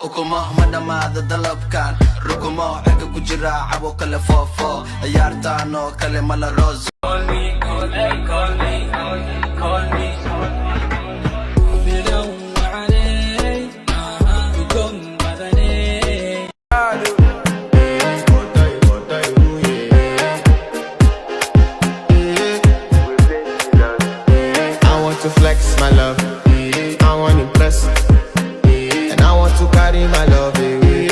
ukumo madhamaada dalabkan rukumo xilka ku jira cabo kale foofo ciyaartaan oo kale mala roos call me I want to flex my love, I want to impress, and I want to carry my love away.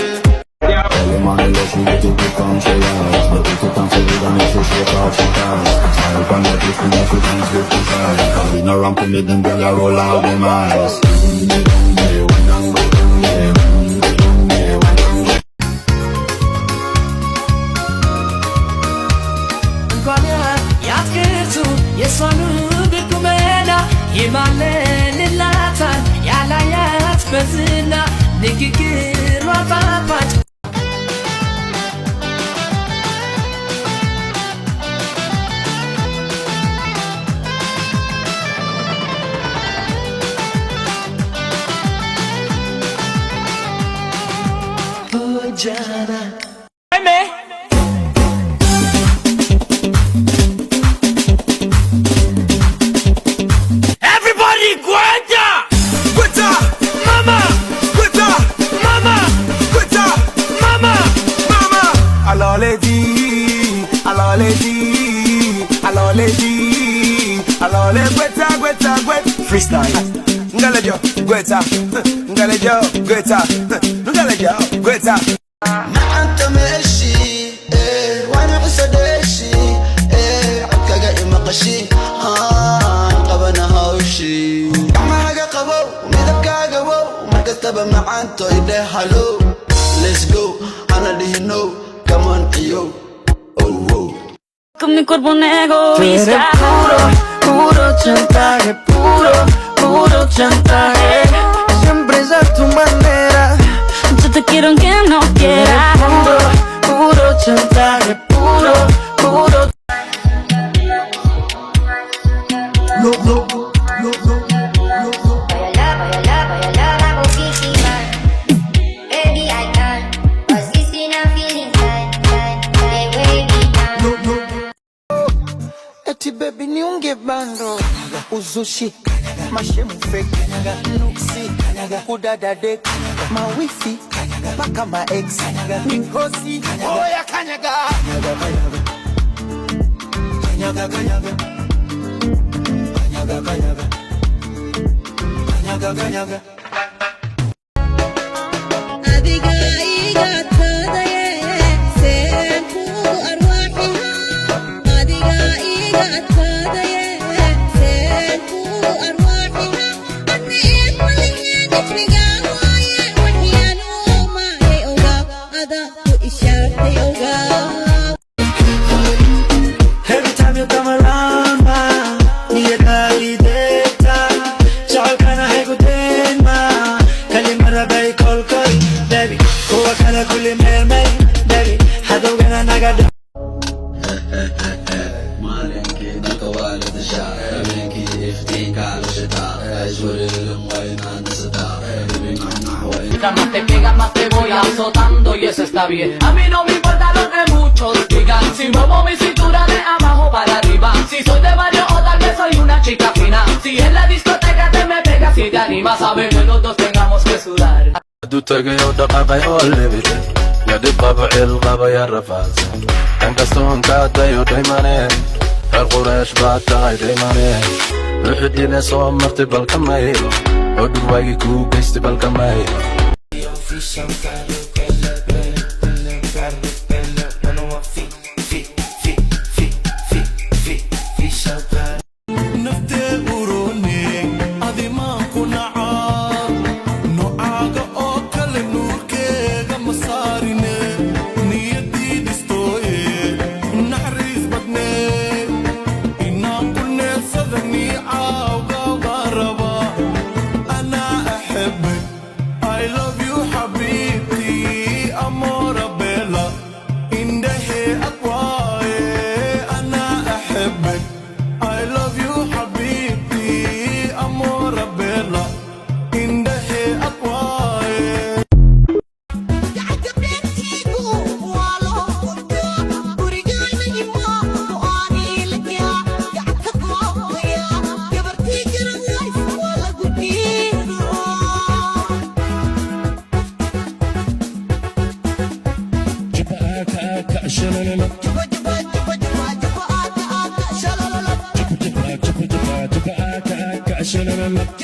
Les mains et les cheveux tout comme chez l'âge. Le tout est en série dans les cheveux, je pas au chantage. I want to be free, so please go to side. Coming around to me, then girl, I roll out the miles. ይማለልላታል ያላያት በዝና ንግግሯ ጣፋጭ ሆጃና Freestyle. Ngalejo, Gweta. Ngalejo, Gweta. Ngalejo, Gweta. ما أنت ماشي وأنا بسداشي كجاي مقشي قبنا هاوشي ما حاجة قبو ميدك قبو ما كتب مع أنت إيده هلو let's go أنا دي know come on yo oh con mi cuerpo un egoísta. puro chantaje, puro chantaje. Siempre es a tu manera. Yo te quiero aunque no quieras. Puro chantaje, puro. Eti baby niunge bando uzushi mashemu fake nuksi kudada dek mawifi paka ma ex mikosi oya kanyaga Every time you come around, ma, niye kali deta. Chal kana hai guden ma, kali mara bay call koi, baby. Kowa kana kuli mer may, baby. Hado gana nagada. maalinki dalka waalida shaa habeenkii iftiinka la shitaa iswareegan waa inaan dhisataa Mientras más te pegas, más te voy azotando y eso está bien. A mí no me importa lo que muchos digan. Si muevo mi cintura de abajo para arriba. Si soy de barrio o tal vez soy una chica fina. Si en la discoteca te me pegas y te animas a ver que los dos tengamos que sudar. Du tagayo dhaqaaqay oo lebite ya dhibqaba cilqaba ya rafaadsan dhankastoon kaa dayo dhaymane reer quraysh baad tahay dhaymane wixii dhine soo martay balka maylo oo dhurwaagii kuu geystay balka maylo I love you حبيبتي شلالة